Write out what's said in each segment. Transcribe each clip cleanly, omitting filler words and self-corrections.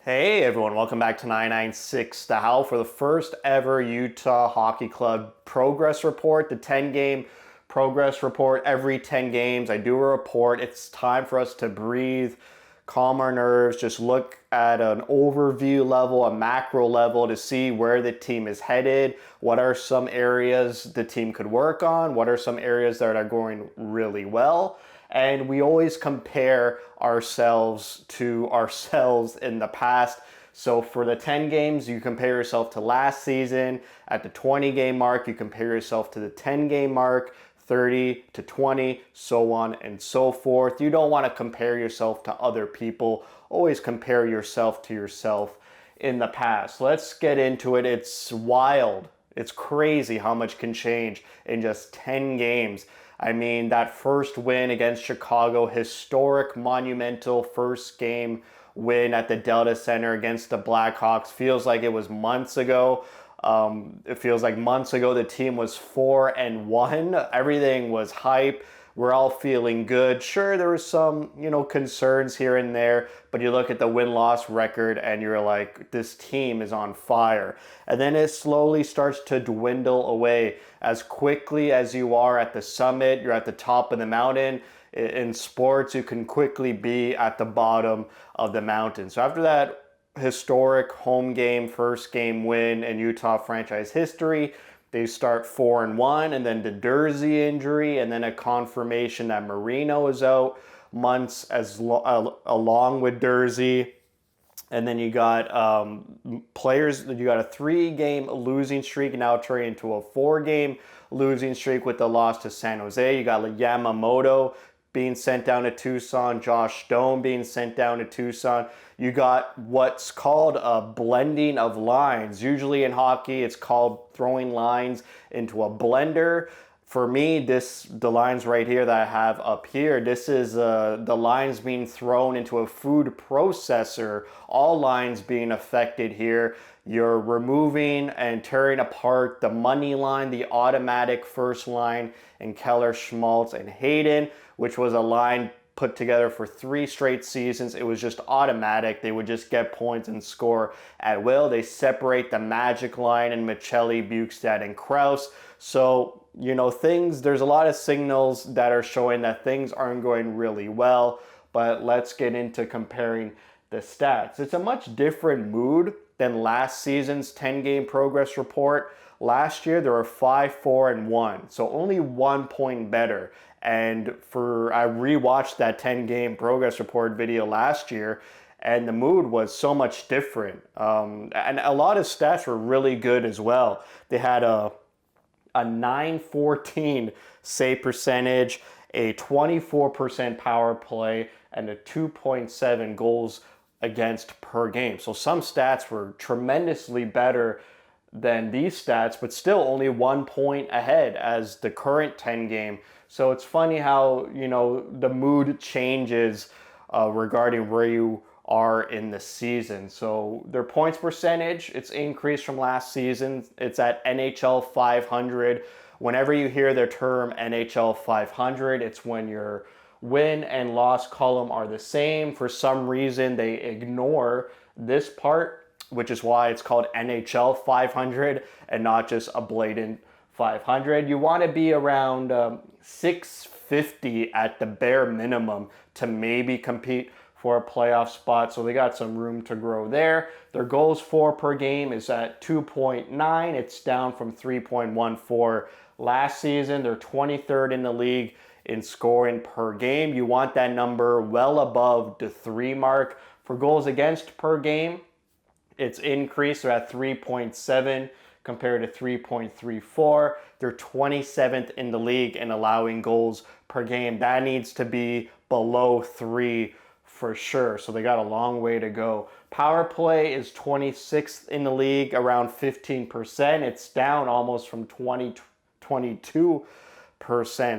Hey everyone, welcome back to 996 The Howl for the first ever Utah Hockey Club progress report, the 10-game progress report. Every 10 games, I do a report. It's time for us to breathe, calm our nerves, just look at an overview level, a macro level to see where the team is headed, what are some areas the team could work on, what are some areas that are going really well. And we always compare ourselves to ourselves in the past. So for the 10 games, you compare yourself to last season. At the 20 game mark, you compare yourself to the 10 game mark, 30 to 20, so on and so forth. You don't want to compare yourself to other people. Always compare yourself to yourself in the past. Let's get into it. It's wild. It's crazy how much can change in just 10 games. I mean, that first win against Chicago, historic, monumental first game win at the Delta Center against the Blackhawks, feels like it was months ago. It feels like months ago the team was 4-1. Everything was hype. We're all feeling good. Sure, there was some, concerns here and there, but you look at the win-loss record and you're like, this team is on fire. And then it slowly starts to dwindle away. As quickly as you are at the summit, you're at the top of the mountain. In sports, you can quickly be at the bottom of the mountain. So after that historic home game, first game win in Utah franchise history, they start 4-1, and then the Dursey injury, and then a confirmation that Marino is out months along with Dursey. And then you got players, you got a 3-game losing streak now turning into a 4-game losing streak with the loss to San Jose. You got Yamamoto being sent down to Tucson, Josh Stone being sent down to Tucson. You got what's called a blending of lines. Usually in hockey, it's called throwing lines into a blender. For me, the lines right here that I have up here, this is the lines being thrown into a food processor. All lines being affected here. You're removing and tearing apart the money line, the automatic first line in Keller, Schmaltz, and Hayden, which was a line put together for 3 straight seasons. It was just automatic. They would just get points and score at will. They separate the magic line in Michelli, Bukestad, and Krause. So, there's a lot of signals that are showing that things aren't going really well, but let's get into comparing the stats. It's a much different mood than last season's 10-game progress report. Last year, there were 5-4-1, so only 1 point better. And I rewatched that 10-game progress report video last year, and the mood was so much different. And a lot of stats were really good as well. They had a 914 save percentage, a 24% power play, and a 2.7 goals against per game. So some stats were tremendously better than these stats, but still only 1 point ahead as the current 10 game. So it's funny how, the mood changes regarding where you are in the season. So their points percentage, it's increased from last season. It's at NHL 500. Whenever you hear the term NHL 500, it's when your win and loss column are the same. For some reason, they ignore this part, which is why it's called NHL 500 and not just a blatant 500. You want to be around 650 at the bare minimum to maybe compete for a playoff spot. So they got some room to grow there. Their goals for per game is at 2.9. It's down from 3.14 last season. They're 23rd in the league in scoring per game. You want that number well above the 3 mark. For goals against per game, it's increased. They're at 3.7 compared to 3.34. They're 27th in the league in allowing goals per game. That needs to be below 3 for sure. So they got a long way to go. Power play is 26th in the league, around 15%. It's down almost from 22%,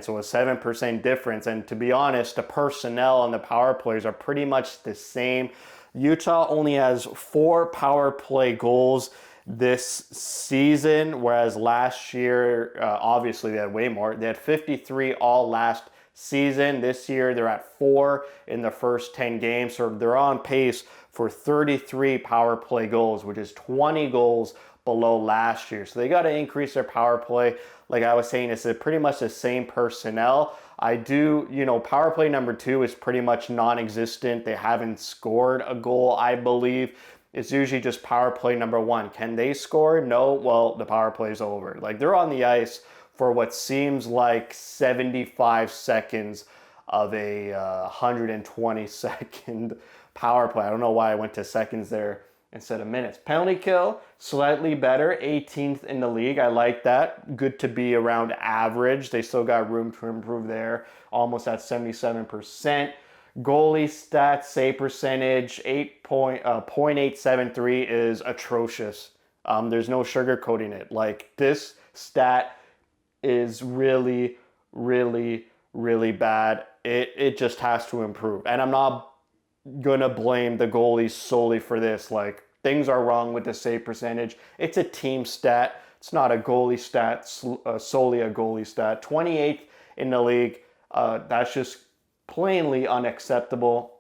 so a 7% difference. And to be honest, the personnel on the power plays are pretty much the same. Utah only has 4 power play goals this season, whereas last year, obviously they had way more. They had 53 all last season. This year they're at 4 in the first 10 games, so they're on pace for 33 power play goals, which is 20 goals below last year. So they got to increase their power play. Like I was saying, it's pretty much the same personnel. Power play number 2 is pretty much non-existent. They haven't scored a goal, I believe. It's usually just power play number 1. Can they score? No. Well, the power play is over. Like, they're on the ice for what seems like 75 seconds of a 120-second power play. I don't know why I went to seconds there instead of minutes. Penalty kill, slightly better, 18th in the league. I like that. Good to be around average. They still got room to improve there, almost at 77%. Goalie stats, save percentage, 0.873 is atrocious. There's no sugarcoating it. Like, this stat is really, really, really bad. It just has to improve. And I'm not gonna blame the goalies solely for this. Like, things are wrong with the save percentage. It's a team stat. It's not a goalie stat, solely a goalie stat. 28th in the league. That's just plainly unacceptable.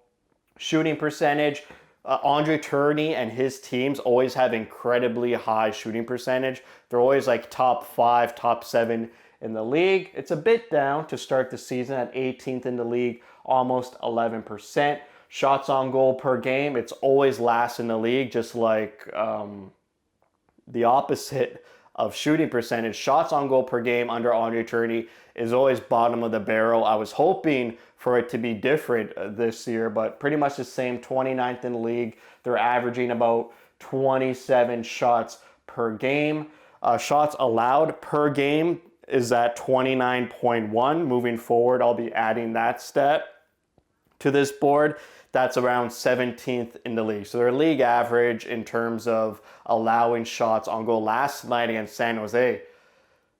Shooting percentage. Andre Tourigny and his teams always have incredibly high shooting percentage. They're always like top 5, top 7 in the league. It's a bit down to start the season at 18th in the league, almost 11%. Shots on goal per game, it's always last in the league, just like the opposite of shooting percentage. Shots on goal per game under Andre Tourigny is always bottom of the barrel. I was hoping for it to be different this year, but pretty much the same, 29th in the league. They're averaging about 27 shots per game. Shots allowed per game is at 29.1. Moving forward, I'll be adding that stat to this board. That's around 17th in the league. So their league average in terms of allowing shots on goal. Last night against San Jose,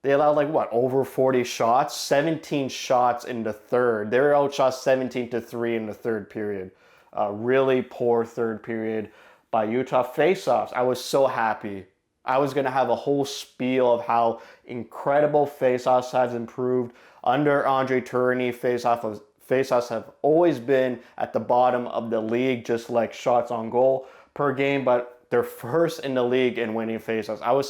they allowed over 40 shots, 17 shots in the third. They were outshot 17-3 in the third period. Really poor third period by Utah. Faceoffs, I was so happy. I was going to have a whole spiel of how incredible faceoffs have improved under Andre Tourigny. Faceoffs have always been at the bottom of the league, just like shots on goal per game, but they're first in the league in winning faceoffs. I'm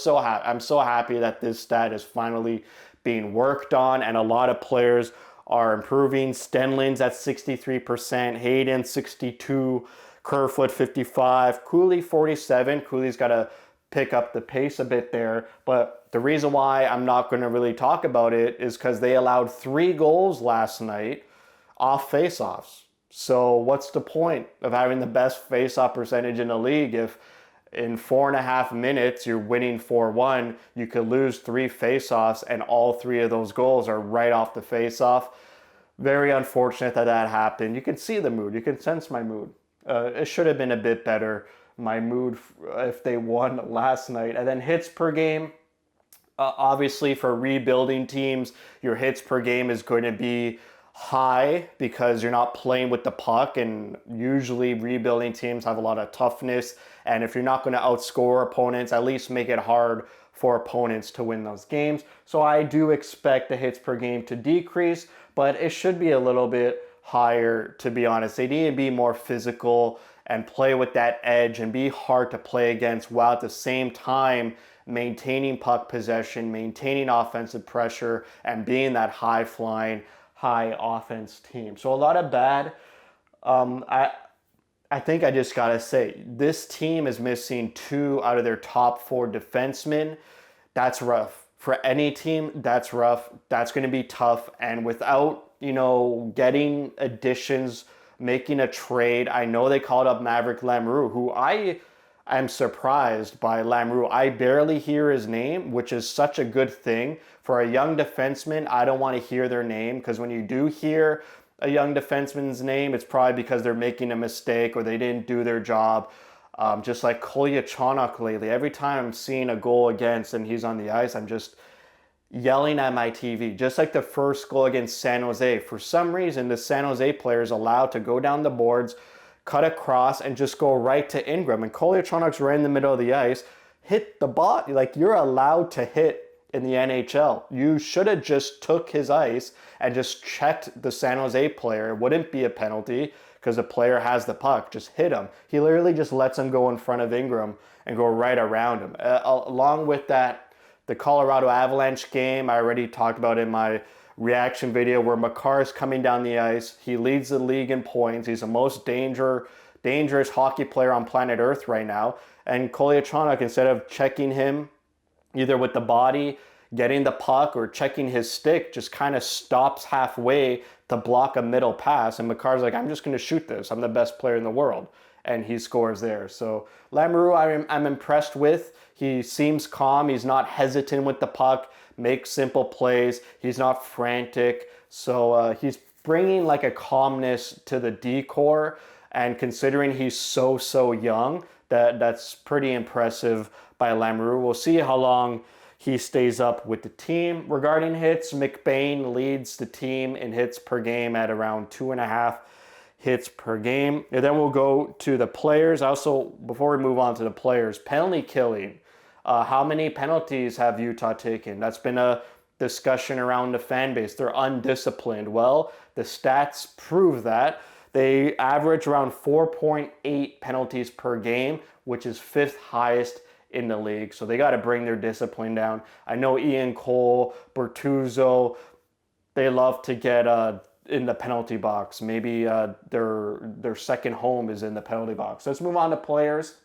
so happy that this stat is finally being worked on, and a lot of players are improving. Stenlin's at 63%, Hayden 62%, Kerfoot 55%, Cooley 47%. Cooley's got to pick up the pace a bit there, but the reason why I'm not going to really talk about it is because they allowed 3 goals last night off faceoffs. So what's the point of having the best faceoff percentage in the league if in 4.5 minutes you're winning 4-1, you could lose 3 faceoffs and all 3 of those goals are right off the faceoff? Very unfortunate that happened. You can see the mood. You can sense my mood. It should have been a bit better, my mood, if they won last night. And then hits per game. Obviously, for rebuilding teams, your hits per game is going to be high because you're not playing with the puck, and usually rebuilding teams have a lot of toughness, and if you're not going to outscore opponents, at least make it hard for opponents to win those games. So I do expect the hits per game to decrease, but it should be a little bit higher, to be honest. They need to be more physical and play with that edge and be hard to play against, while at the same time maintaining puck possession, maintaining offensive pressure, and being that high-flying, high offense team. So a lot of bad. I think I just gotta say, this team is missing 2 out of their top 4 defensemen. That's rough. For any team, that's rough. That's going to be tough. And without, getting additions, making a trade, I know they called up Maverick Lamoureux, who I am surprised by. Lamoureux, I barely hear his name, which is such a good thing. For a young defenseman, I don't want to hear their name, because when you do hear a young defenseman's name, it's probably because they're making a mistake or they didn't do their job. Just like Kolyachonok lately, every time I'm seeing a goal against and he's on the ice, I'm just yelling at my TV. Just like the first goal against San Jose. For some reason, the San Jose player is allowed to go down the boards, cut across, and just go right to Ingram. And Kolyachonok's right in the middle of the ice, hit the bot. Like, you're allowed to hit in the NHL. You should have just took his ice and just checked the San Jose player. It wouldn't be a penalty, because the player has the puck. Just hit him. He literally just lets him go in front of Ingram and go right around him. Along with that, the Colorado Avalanche game, I already talked about in my reaction video where Makar is coming down the ice. He leads the league in points. He's the most dangerous hockey player on planet Earth right now. And Kolyachonok, instead of checking him either with the body, getting the puck, or checking his stick, just kind of stops halfway to block a middle pass. And Makar's like, I'm just going to shoot this. I'm the best player in the world. And he scores there. So Lamoureux, I'm impressed with. He seems calm. He's not hesitant with the puck, makes simple plays. He's not frantic. So he's bringing like a calmness to the decor. And considering he's so young, that's pretty impressive by Lamoureux. We'll see how long he stays up with the team. Regarding hits, McBain leads the team in hits per game at around 2.5 hits per game. And then we'll go to the players. Also, before we move on to the players, penalty killing. How many penalties have Utah taken? That's been a discussion around the fan base. They're undisciplined. Well, the stats prove that. They average around 4.8 penalties per game, which is 5th highest in the league. So they got to bring their discipline down. I know Ian Cole, Bertuzzo, they love to get in the penalty box. Maybe their second home is in the penalty box. Let's move on to players.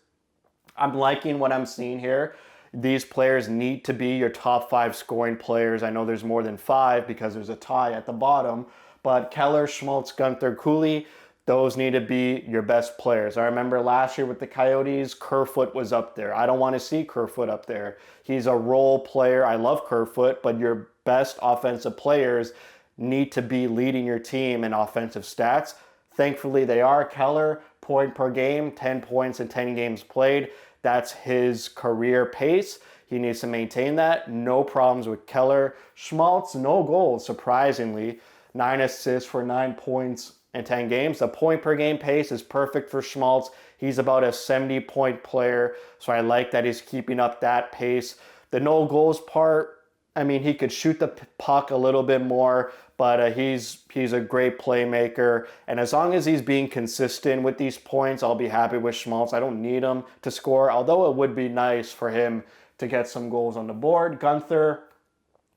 I'm liking what I'm seeing here. These players need to be your top 5 scoring players. I know there's more than 5 because there's a tie at the bottom. But Keller, Schmaltz, Guenther, Cooley, those need to be your best players. I remember last year with the Coyotes, Kerfoot was up there. I don't want to see Kerfoot up there. He's a role player. I love Kerfoot, but your best offensive players need to be leading your team in offensive stats. Thankfully, they are. Keller, point per game, 10 points in 10 games played. That's his career pace. He needs to maintain that. No problems with Keller. Schmaltz, no goals, surprisingly. 9 assists for 9 points in 10 games. The point per game pace is perfect for Schmaltz. He's about a 70-point player, so I like that he's keeping up that pace. The no goals part, I mean, he could shoot the puck a little bit more, but he's a great playmaker. And as long as he's being consistent with these points, I'll be happy with Schmaltz. I don't need him to score, although it would be nice for him to get some goals on the board. Guenther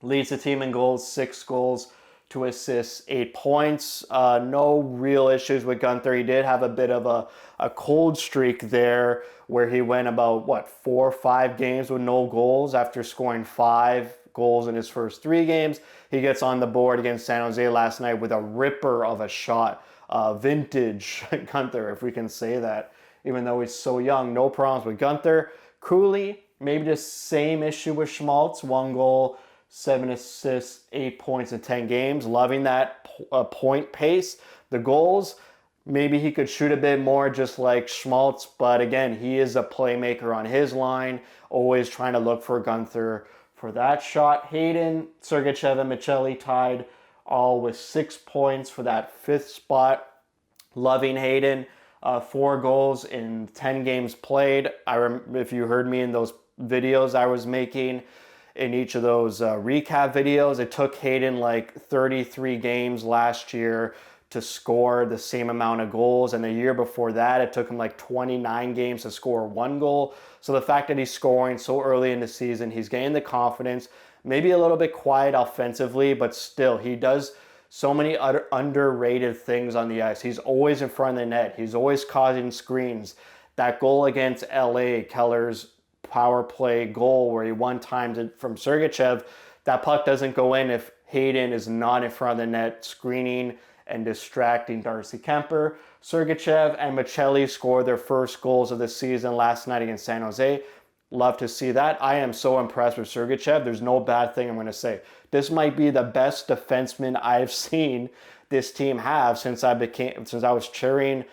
leads the team in goals, 6 goals, 2 assists, 8 points. No real issues with Guenther. He did have a bit of a cold streak there where he went about, 4 or 5 games with no goals after scoring 5 goals in his first 3 games. He gets on the board against San Jose last night with a ripper of a shot. Vintage Guenther, if we can say that, even though he's so young. No problems with Guenther. Cooley, maybe the same issue with Schmaltz. 1 goal, 7 assists, 8 points in 10 games. Loving that point pace. The goals, maybe he could shoot a bit more just like Schmaltz, but again, he is a playmaker on his line, always trying to look for Guenther for that shot. Hayden, Sergachev, and Michelli tied all with 6 points for that 5th spot. Loving Hayden. 4 goals in 10 games played. If you heard me in those videos I was making, in each of those recap videos, it took Hayden like 33 games last year to score the same amount of goals, and the year before that it took him like 29 games to score 1 goal. So the fact that he's scoring so early in the season, he's gaining the confidence, maybe a little bit quiet offensively, but still he does so many other underrated things on the ice. He's always in front of the net. He's always causing screens. That goal against LA, Keller's power play goal where he one-times it from Sergachev, that puck doesn't go in if Hayden is not in front of the net screening and distracting Darcy Kemper. Sergachev and Michelli scored their first goals of the season last night against San Jose. Love to see that. I am so impressed with Sergachev. There's no bad thing I'm going to say. This might be the best defenseman I've seen this team have since I was cheering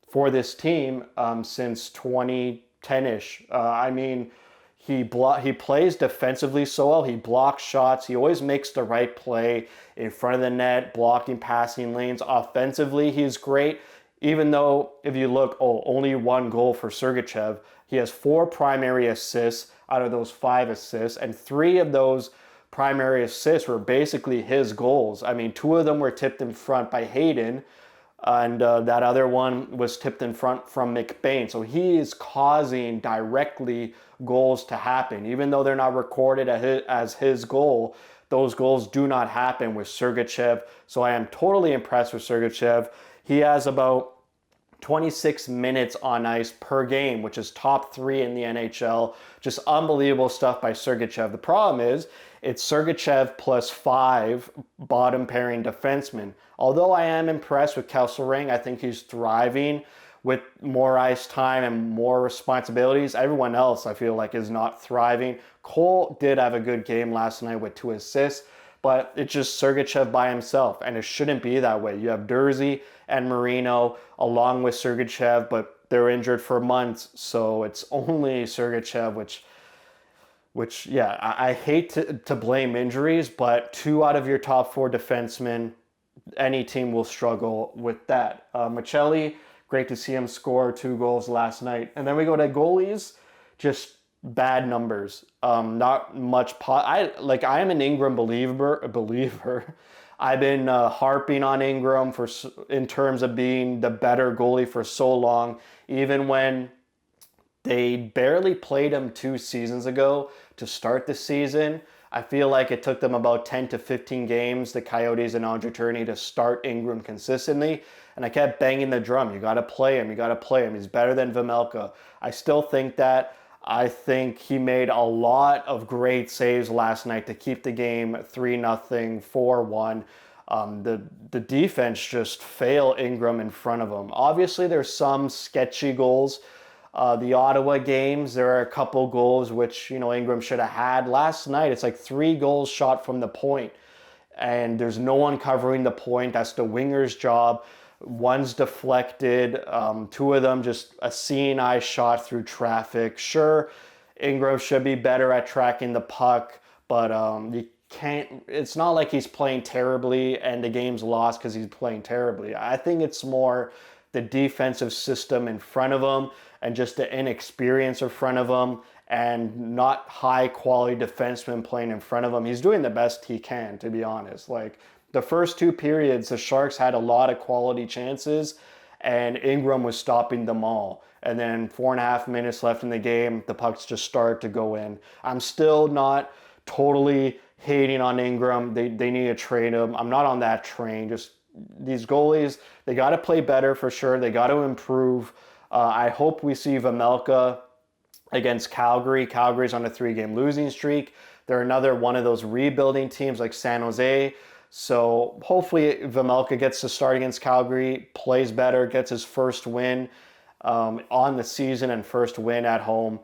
for this team since 2010-ish. I mean, he plays defensively so well. He blocks shots. He always makes the right play in front of the net, blocking passing lanes. Offensively, he's great. Even though, if you look, only 1 goal for Sergachev, he has 4 primary assists out of those 5 assists, and 3 of those primary assists were basically his goals. I mean, 2 of them were tipped in front by Hayden. And that other one was tipped in front from McBain. So he is causing directly goals to happen. Even though they're not recorded as his goal, those goals do not happen with Sergachev. So I am totally impressed with Sergachev. He has about 26 minutes on ice per game, which is top 3 in the NHL. Just unbelievable stuff by Sergachev. The problem is, it's Sergachev plus 5 bottom pairing defensemen. Although I am impressed with Kesselring, I think he's thriving with more ice time and more responsibilities. Everyone else, I feel like, is not thriving. Cole did have a good game last night with 2 assists, but it's just Sergachev by himself, and it shouldn't be that way. You have Dursey and Marino along with Sergachev, but they're injured for months, so it's only Sergachev, which yeah, I hate to blame injuries, but 2 out of your top 4 defensemen, any team will struggle with that. Michelli, great to see him score 2 goals last night. And then we go to goalies, just bad numbers. Not much. I am an Ingram believer. I've been harping on Ingram in terms of being the better goalie for so long, even when they barely played him 2 seasons ago to start the season. I feel like it took them about 10 to 15 games, the Coyotes and Andre Tourney, to start Ingram consistently. And I kept banging the drum. You got to play him. You got to play him. He's better than Vejmelka. I still think that. I think he made a lot of great saves last night to keep the game 3-0, 4-1. The defense just failed Ingram in front of him. Obviously, there's some sketchy goals. The Ottawa games, there are a couple goals which, Ingram should have had. Last night, it's like 3 goals shot from the point, and there's no one covering the point. That's the winger's job. One's deflected. 2 of them just a seeing eye shot through traffic. Sure, Ingram should be better at tracking the puck, but you can't. It's not like he's playing terribly and the game's lost because he's playing terribly. I think it's more the defensive system in front of him and just the inexperience in front of him and not high quality defensemen playing in front of him. He's doing the best he can, to be honest. Like, the first 2 periods, the Sharks had a lot of quality chances and Ingram was stopping them all. And then 4.5 minutes left in the game, the pucks just start to go in. I'm still not totally hating on Ingram. They need to trade him. I'm not on that train. Just these goalies, they got to play better for sure. They got to improve. I hope we see Vejmelka against Calgary. Calgary's on a 3-game losing streak. They're another one of those rebuilding teams like San Jose. So hopefully Vejmelka gets to start against Calgary, plays better, gets his first win on the season and first win at home.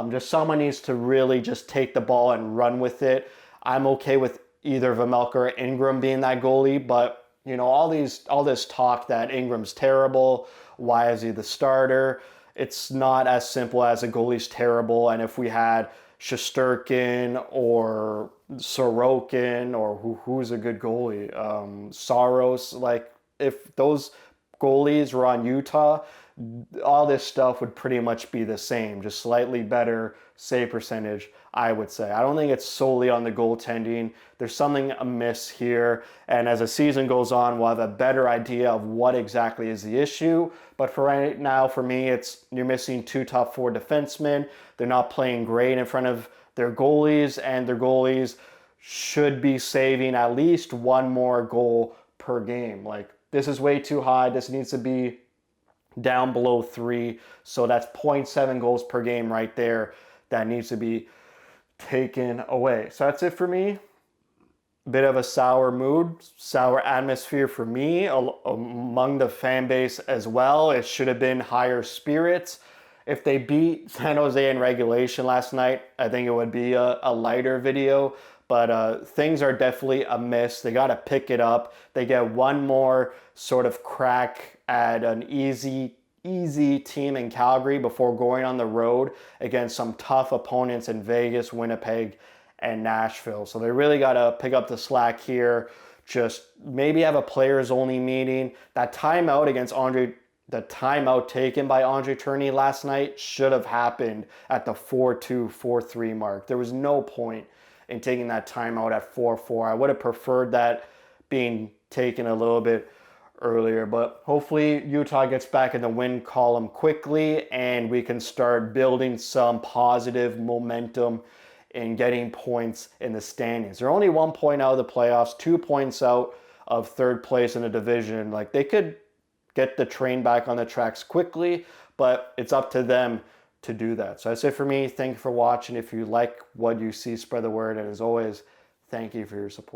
Just someone needs to really just take the ball and run with it. I'm okay with either Vejmelka or Ingram being that goalie, but all this talk that Ingram's terrible, why is he the starter? It's not as simple as a goalie's terrible, and if we had Shesterkin or Sorokin or who's a good goalie, Saros, like if those goalies were on Utah, all this stuff would pretty much be the same, just slightly better save percentage, I would say. I don't think it's solely on the goaltending. There's something amiss here, and as the season goes on, we'll have a better idea of what exactly is the issue. But for right now, for me, it's you're missing 2 top 4 defensemen. They're not playing great in front of their goalies, and their goalies should be saving at least 1 more goal per game. Like, this is way too high. This needs to be down below 3. So that's 0.7 goals per game right there that needs to be taken away. So that's it for me. Bit of a sour mood, sour atmosphere for me among the fan base as well. It should have been higher spirits. If they beat San Jose in regulation last night, I think it would be a lighter video. But things are definitely amiss. They got to pick it up. They get 1 more sort of crack at an easy team in Calgary before going on the road against some tough opponents in Vegas, Winnipeg, and Nashville. So they really got to pick up the slack here. Just maybe have a players only meeting. That timeout the timeout taken by Andre Tourney last night should have happened at the 4-2, 4-3 mark. There was no point in taking that timeout at 4-4. I would have preferred that being taken a little bit earlier. But hopefully Utah gets back in the win column quickly and we can start building some positive momentum in getting points in the standings. They're only 1 point out of the playoffs, 2 points out of third place in the division. Like, they could get the train back on the tracks quickly, but it's up to them to do that. So that's it for me. Thank you for watching. If you like what you see, spread the word. And as always, thank you for your support.